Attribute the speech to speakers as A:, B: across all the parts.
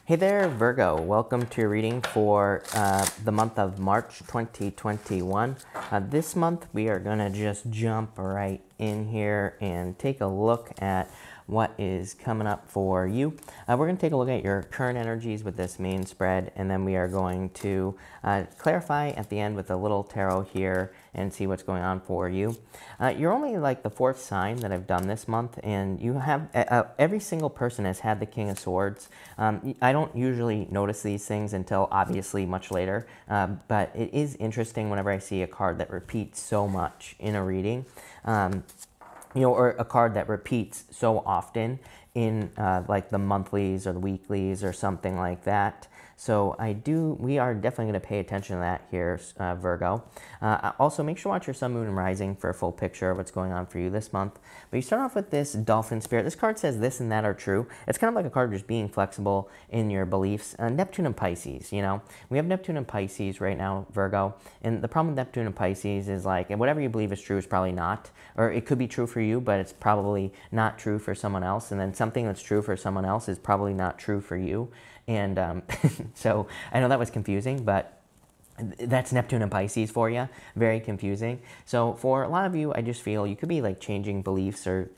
A: Hey there, Virgo. Welcome to your reading for the month of March 2021. This month, we are going to just jump right in here and take a look at what is coming up for you. We're going to take a look at your current energies with this main spread, and then we are going to clarify at the end with a little tarot here and see what's going on for you. You're only like the fourth sign that I've done this month, and you have every single person has had the King of Swords. I don't usually notice these things until obviously much later, but it is interesting whenever I see a card that repeats so much in a reading. Or a card that repeats so often in like the monthlies or the weeklies or something like that. So we are definitely going to pay attention to that here, Virgo. Also, make sure to watch your sun, moon, and rising for a full picture of what's going on for you this month. But you start off with this dolphin spirit. This card says this and that are true. It's kind of like a card just being flexible in your beliefs. Neptune and Pisces, we have Neptune and Pisces right now, Virgo. And the problem with Neptune and Pisces is like, and whatever you believe is true is probably not. Or it could be true for you, but it's probably not true for someone else. And then something that's true for someone else is probably not true for you. And so I know that was confusing, but that's Neptune and Pisces for you. Very confusing. So for a lot of you, I just feel you could be like changing beliefs or,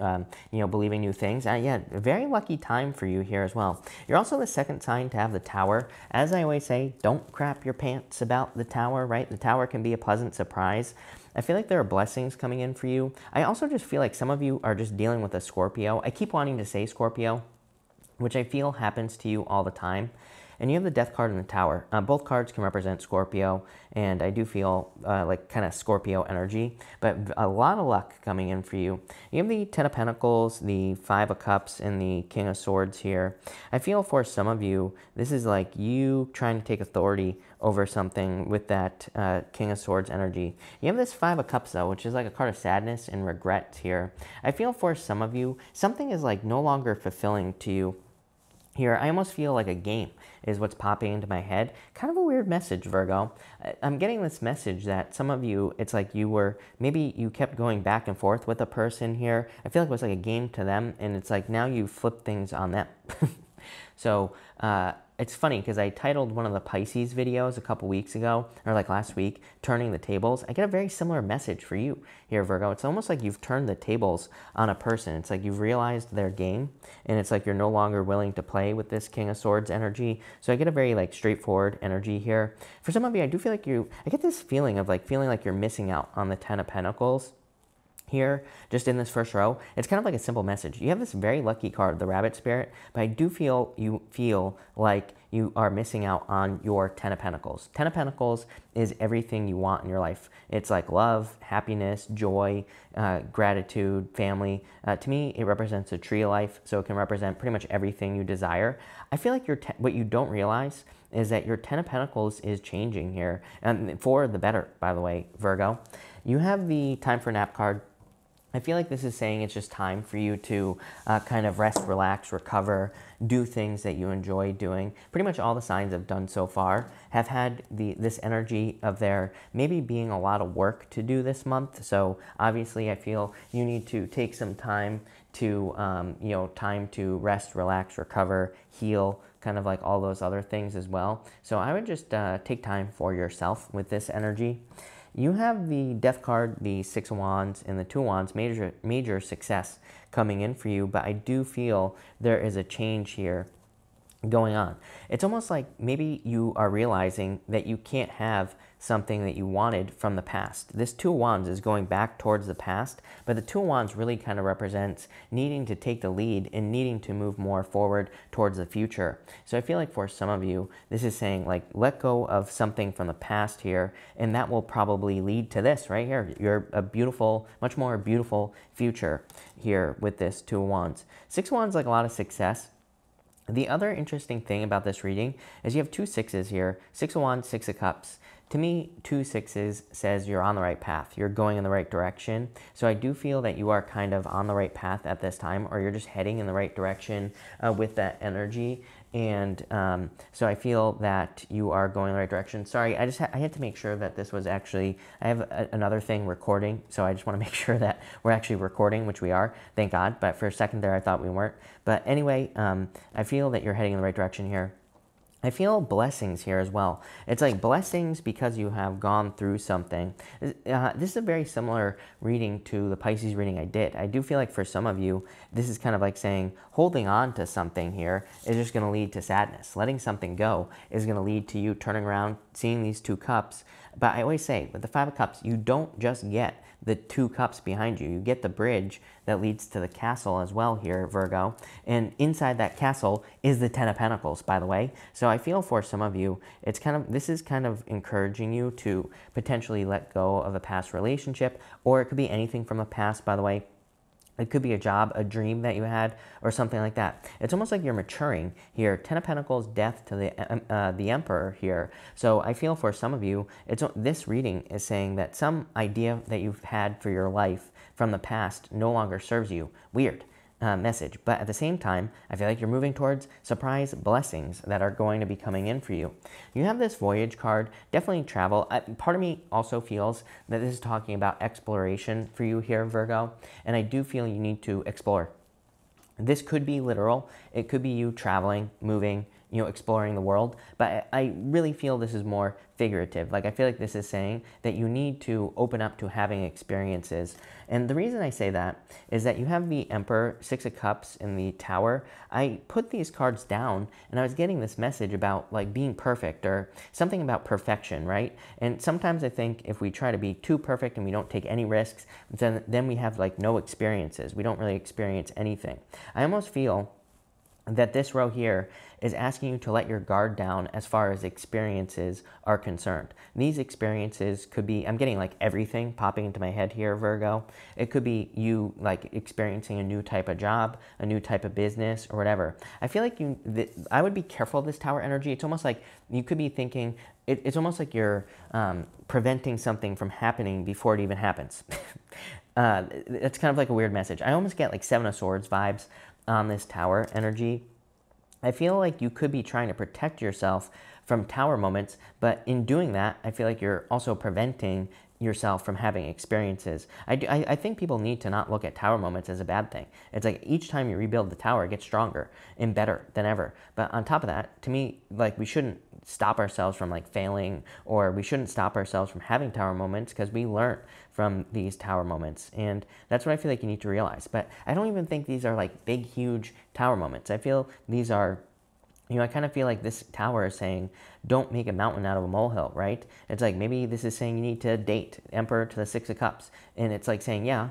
A: believing new things. Yeah, a very lucky time for you here as well. You're also the second sign to have the Tower. As I always say, don't crap your pants about the Tower, right? The Tower can be a pleasant surprise. I feel like there are blessings coming in for you. I also just feel like some of you are just dealing with a Scorpio. I keep wanting to say Scorpio, which I feel happens to you all the time. And you have the Death card in the Tower. Both cards can represent Scorpio, and I do feel like kind of Scorpio energy, but a lot of luck coming in for you. You have the Ten of Pentacles, the Five of Cups, and the King of Swords here. I feel for some of you, this is like you trying to take authority over something with that King of Swords energy. You have this Five of Cups, though, which is like a card of sadness and regret here. I feel for some of you, something is like no longer fulfilling to you. Here, I almost feel like a game is what's popping into my head. Kind of a weird message, Virgo. I'm getting this message that some of you, it's like maybe you kept going back and forth with a person here. I feel like it was like a game to them, and it's like now you flip things on them. So it's funny because I titled one of the Pisces videos a couple weeks ago, or like last week, Turning the Tables. I get a very similar message for you here, Virgo. It's almost like you've turned the tables on a person. It's like you've realized their game, and it's like you're no longer willing to play with this King of Swords energy. So I get a very like straightforward energy here. For some of you, I do feel like I get this feeling of like feeling like you're missing out on the Ten of Pentacles. Here, just in this first row, it's kind of like a simple message. You have this very lucky card, the Rabbit Spirit, but I do feel you feel like you are missing out on your Ten of Pentacles. Ten of Pentacles is everything you want in your life. It's like love, happiness, joy, gratitude, family. To me, it represents a tree of life, so it can represent pretty much everything you desire. I feel like what you don't realize is that your Ten of Pentacles is changing here, and for the better, by the way, Virgo. You have the Time for Nap card. I feel like this is saying it's just time for you to kind of rest, relax, recover, do things that you enjoy doing. Pretty much all the signs I've done so far have had this energy of there maybe being a lot of work to do this month. So obviously I feel you need to take some time to, time to rest, relax, recover, heal, kind of like all those other things as well. So I would just take time for yourself with this energy. You have the Death card, the Six of Wands, and the Two of Wands, major success coming in for you, but I do feel there is a change here going on. It's almost like maybe you are realizing that you can't have something that you wanted from the past. This Two of Wands is going back towards the past, but the Two of Wands really kind of represents needing to take the lead and needing to move more forward towards the future. So I feel like for some of you, this is saying like, let go of something from the past here, and that will probably lead to this right here. You're a beautiful, much more beautiful future here with this Two of Wands. Six of Wands, like a lot of success. The other interesting thing about this reading is you have two sixes here, Six of Wands, Six of Cups. To me, two sixes says you're on the right path. You're going in the right direction. So I do feel that you are kind of on the right path at this time, or you're just heading in the right direction with that energy. And so I feel that you are going in the right direction. Sorry, I had to make sure that this was actually, I have another thing recording. So I just want to make sure that we're actually recording, which we are, thank God. But for a second there, I thought we weren't. But anyway, I feel that you're heading in the right direction here. I feel blessings here as well. It's like blessings because you have gone through something. This is a very similar reading to the Pisces reading I did. I do feel like for some of you, this is kind of like saying holding on to something here is just going to lead to sadness. Letting something go is going to lead to you turning around, seeing these 2 cups. But I always say with the 5 of Cups, you don't just get the 2 cups behind you. You get the bridge that leads to the castle as well here, Virgo. And inside that castle is the 10 of Pentacles, by the way. So I feel for some of you, this is kind of encouraging you to potentially let go of a past relationship, or it could be anything from the past, by the way. It could be a job, a dream that you had, or something like that. It's almost like you're maturing here. 10 of Pentacles, death to the Emperor here. So I feel for some of you, this reading is saying that some idea that you've had for your life from the past no longer serves you. Weird. Message. But at the same time, I feel like you're moving towards surprise blessings that are going to be coming in for you. You have this Voyage card, definitely travel. Part of me also feels that this is talking about exploration for you here, Virgo, and I do feel you need to explore. This could be literal. It could be you traveling, moving, exploring the world. But I really feel this is more figurative. Like, I feel like this is saying that you need to open up to having experiences. And the reason I say that is that you have the Emperor, 6 of Cups in the Tower. I put these cards down and I was getting this message about like being perfect or something about perfection, right? And sometimes I think if we try to be too perfect and we don't take any risks, then we have like no experiences. We don't really experience anything. I almost feel that this row here is asking you to let your guard down as far as experiences are concerned. These experiences could be, I'm getting like everything popping into my head here, Virgo. It could be you like experiencing a new type of job, a new type of business, or whatever. I feel like I would be careful of this Tower energy. It's almost like you could be thinking, it's almost like you're preventing something from happening before it even happens. It's kind of like a weird message. I almost get like 7 of Swords vibes on this Tower energy. I feel like you could be trying to protect yourself from Tower moments, but in doing that, I feel like you're also preventing yourself from having experiences. I think people need to not look at Tower moments as a bad thing. It's like each time you rebuild the Tower, it gets stronger and better than ever. But on top of that, to me, like, we shouldn't stop ourselves from like failing, or we shouldn't stop ourselves from having Tower moments, because we learn from these Tower moments. And that's what I feel like you need to realize. But I don't even think these are like big, huge Tower moments. I feel these are, I kind of feel like this Tower is saying, don't make a mountain out of a molehill, right? It's like maybe this is saying you need to date Emperor to the 6 of Cups. And it's like saying, yeah,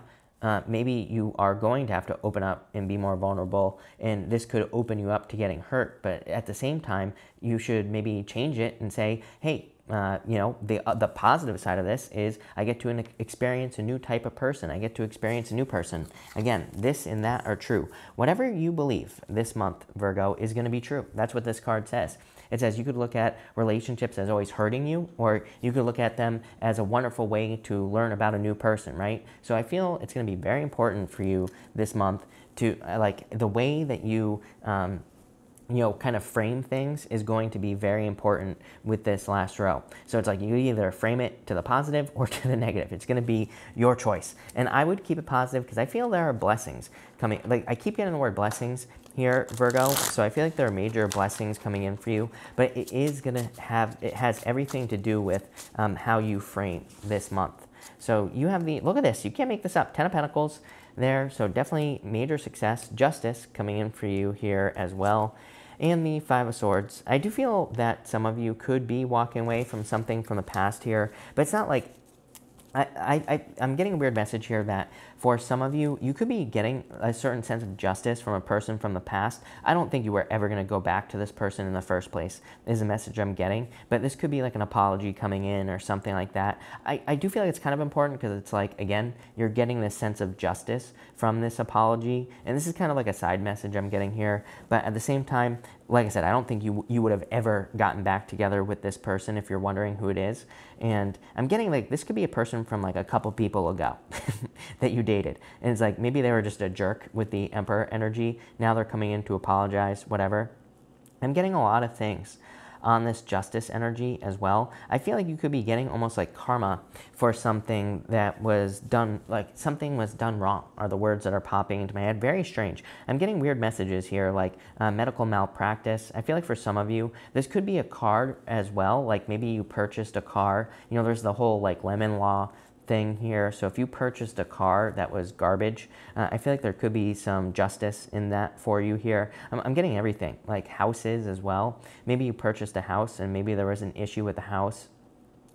A: maybe you are going to have to open up and be more vulnerable, and this could open you up to getting hurt. But at the same time, you should maybe change it and say, hey, the positive side of this is I get to experience a new type of person. I get to experience a new person. Again, this and that are true. Whatever you believe this month, Virgo, is going to be true. That's what this card says. It says you could look at relationships as always hurting you, or you could look at them as a wonderful way to learn about a new person, right? So I feel it's going to be very important for you this month to, like, the way that you, kind of frame things is going to be very important with this last row. So it's like you either frame it to the positive or to the negative. It's going to be your choice. And I would keep it positive because I feel there are blessings coming. Like, I keep getting the word blessings here, Virgo. So I feel like there are major blessings coming in for you, but it is going to have, it has everything to do with how you frame this month. So you have look at this. You can't make this up. 10 of Pentacles there. So definitely major success, justice coming in for you here as well. And the 5 of Swords. I do feel that some of you could be walking away from something from the past here, but it's not like, I'm getting a weird message here that for some of you, you could be getting a certain sense of justice from a person from the past. I don't think you were ever going to go back to this person in the first place, is a message I'm getting. But this could be like an apology coming in or something like that. I do feel like it's kind of important because it's like, again, you're getting this sense of justice from this apology. And this is kind of like a side message I'm getting here. But at the same time, like I said, I don't think you would have ever gotten back together with this person if you're wondering who it is. And I'm getting like, this could be a person from like a couple people ago that you dated. And it's like, maybe they were just a jerk with the Emperor energy. Now they're coming in to apologize, whatever. I'm getting a lot of things. on this justice energy as well. I feel like you could be getting almost like karma for something that was done, like something was done wrong, are the words that are popping into my head. Very strange. I'm getting weird messages here, like medical malpractice. I feel like for some of you, this could be a card as well. Like maybe you purchased a car. You know, there's the whole like lemon law thing here. So if you purchased a car that was garbage, I feel like there could be some justice in that for you here. I'm getting everything, like houses as well. Maybe you purchased a house and maybe there was an issue with the house.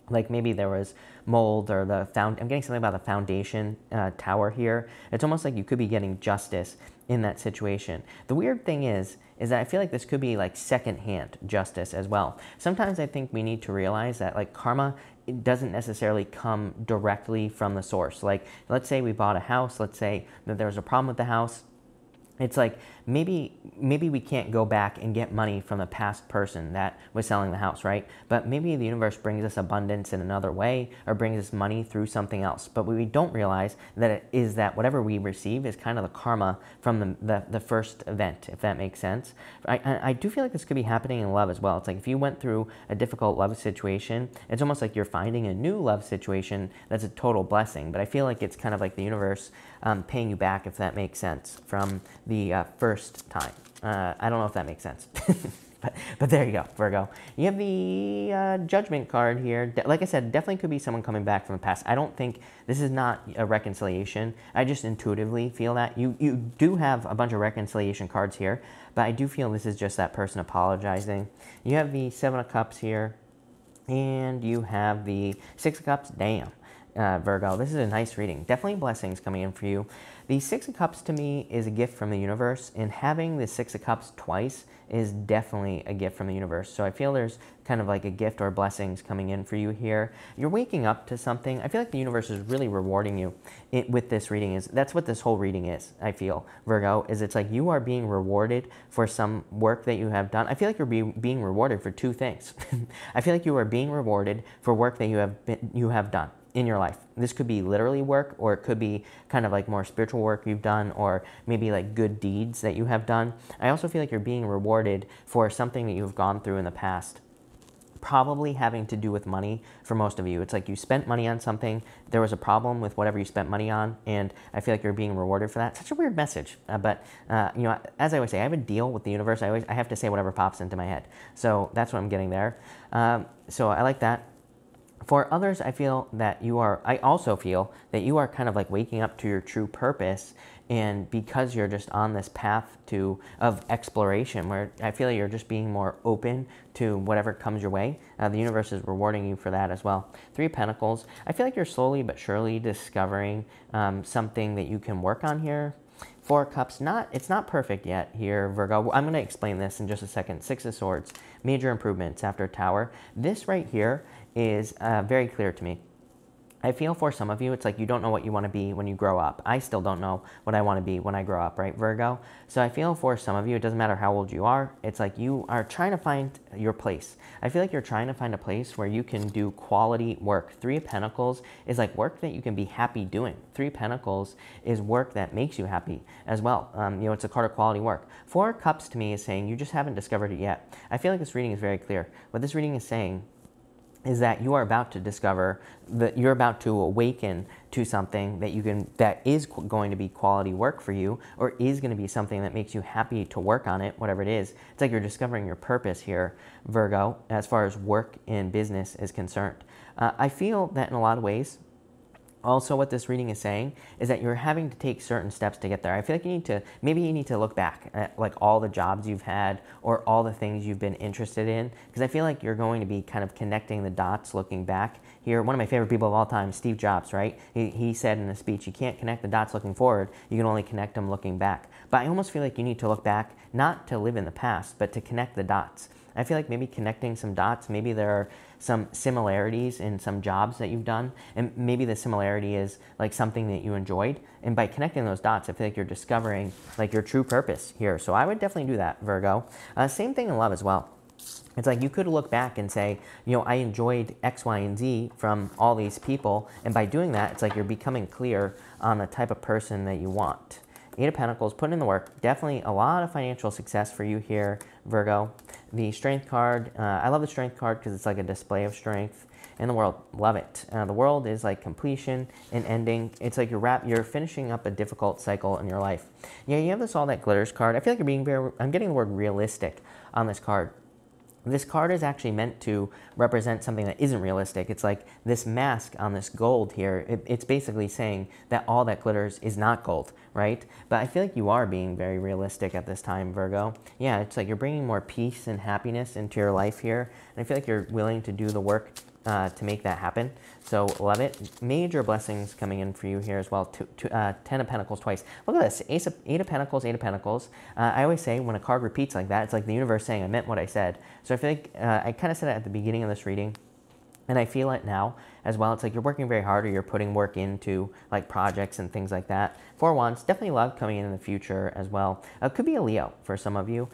A: Like maybe there was mold or I'm getting something about the foundation tower here. It's almost like you could be getting justice in that situation. The weird thing is that I feel like this could be like secondhand justice as well. Sometimes I think we need to realize that like karma, it doesn't necessarily come directly from the source. Like let's say we bought a house, let's say that there was a problem with the house. It's like maybe we can't go back and get money from the past person that was selling the house, right? But maybe the universe brings us abundance in another way or brings us money through something else. But what we don't realize is that whatever we receive is kind of the karma from the first event, if that makes sense. I do feel like this could be happening in love as well. It's like if you went through a difficult love situation, it's almost like you're finding a new love situation that's a total blessing. But I feel like it's kind of like the universe paying you back, if that makes sense, from the first time. I don't know if that makes sense. but there you go, Virgo. You have the Judgment card here. Like I said, definitely could be someone coming back from the past. I don't think this is not a reconciliation. I just intuitively feel that. You do have a bunch of reconciliation cards here, but I do feel this is just that person apologizing. You have the Seven of Cups here, and you have the Six of Cups. Damn. Virgo, this is a nice reading. Definitely blessings coming in for you. The Six of Cups to me is a gift from the universe, and having the Six of Cups twice is definitely a gift from the universe. So I feel there's kind of like a gift or blessings coming in for you here. You're waking up to something. I feel like the universe is really rewarding you with this reading. That's what this whole reading is, I feel, Virgo, is it's like you are being rewarded for some work that you have done. I feel like you're being rewarded for two things. I feel like you are being rewarded for work that you have done in your life. This could be literally work, or it could be kind of like more spiritual work you've done, or maybe like good deeds that you have done. I also feel like you're being rewarded for something that you've gone through in the past, probably having to do with money for most of you. It's like you spent money on something, there was a problem with whatever you spent money on, and I feel like you're being rewarded for that. Such a weird message, but you know, as I always say, I have a deal with the universe. I have to say whatever pops into my head. So that's what I'm getting there. So I like that. For others, I also feel that you are kind of like waking up to your true purpose, and because you're just on this path of exploration, where I feel like you're just being more open to whatever comes your way, the universe is rewarding you for that as well. Three of Pentacles, I feel like you're slowly but surely discovering something that you can work on here. Four of Cups, it's not perfect yet here, Virgo. I'm going to explain this in just a second. Six of Swords, major improvements after Tower. This right here is very clear to me. I feel for some of you, it's like you don't know what you want to be when you grow up. I still don't know what I want to be when I grow up, right, Virgo? So I feel for some of you, it doesn't matter how old you are, it's like you are trying to find your place. I feel like you're trying to find a place where you can do quality work. Three of Pentacles is like work that you can be happy doing. Three of Pentacles is work that makes you happy as well. You know, it's a card of quality work. Four of Cups to me is saying you just haven't discovered it yet. I feel like this reading is very clear. What this reading is saying is that you are about to discover, that you're about to awaken to something that is going to be quality work for you, or is going to be something that makes you happy to work on it, whatever it is. It's like you're discovering your purpose here, Virgo, as far as work and business is concerned. I feel that in a lot of ways, also what this reading is saying is that you're having to take certain steps to get there. I feel like maybe you need to look back at like all the jobs you've had or all the things you've been interested in, because I feel like you're going to be kind of connecting the dots looking back here. One of my favorite people of all time, Steve Jobs, right? He said in a speech, you can't connect the dots looking forward, you can only connect them looking back. But I almost feel like you need to look back, not to live in the past, but to connect the dots. I feel like maybe connecting some dots, maybe there are some similarities in some jobs that you've done, and maybe the similarity is like something that you enjoyed, and by connecting those dots, I feel like you're discovering like your true purpose here. So I would definitely do that, Virgo. Same thing in love as well. It's like you could look back and say, you know, I enjoyed X, Y, and Z from all these people, and by doing that, it's like you're becoming clear on the type of person that you want. Eight of Pentacles, putting in the work. Definitely a lot of financial success for you here, Virgo. The Strength card, I love the Strength card because it's like a display of strength in the world. Love it. The world is like completion and ending. It's like you're finishing up a difficult cycle in your life. Yeah, you have this All That Glitters card. I feel like you're being I'm getting the word realistic on this card. This card is actually meant to represent something that isn't realistic. It's like this mask on this gold here. It's basically saying that all that glitters is not gold, right? But I feel like you are being very realistic at this time, Virgo. Yeah, it's like you're bringing more peace and happiness into your life here. And I feel like you're willing to do the work to make that happen. So love it. Major blessings coming in for you here as well. 10 of Pentacles twice. Look at this. Eight of Pentacles, 8 of Pentacles. I always say when a card repeats like that, it's like the universe saying I meant what I said. So I feel like I kind of said it at the beginning of this reading, and I feel it now as well. It's like you're working very hard, or you're putting work into like projects and things like that. 4 Wands, definitely love coming in the future as well. Could be a Leo for some of you.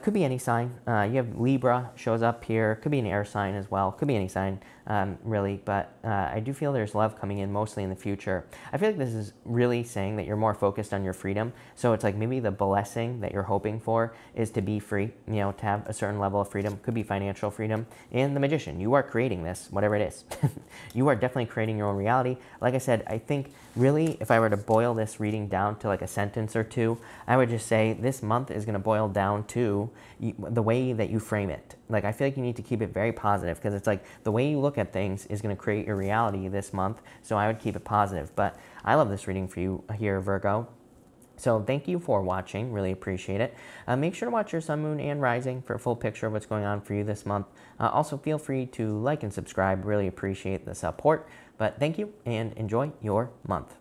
A: Could be any sign. You have Libra shows up here. Could be an air sign as well. Could be any sign, really. But I do feel there's love coming in mostly in the future. I feel like this is really saying that you're more focused on your freedom. So it's like maybe the blessing that you're hoping for is to be free, you know, to have a certain level of freedom. Could be financial freedom. And the Magician, you are creating this, whatever it is. You are definitely creating your own reality. Like I said, I think really if I were to boil this reading down to like a sentence or two, I would just say this month is going to boil down to the way that you frame it. Like, I feel like you need to keep it very positive, because it's like the way you look at things is going to create your reality this month. So I would keep it positive. But I love this reading for you here, Virgo. So thank you for watching. Really appreciate it. Make sure to watch your sun, moon, and rising for a full picture of what's going on for you this month. Also, feel free to like and subscribe. Really appreciate the support. But thank you, and enjoy your month.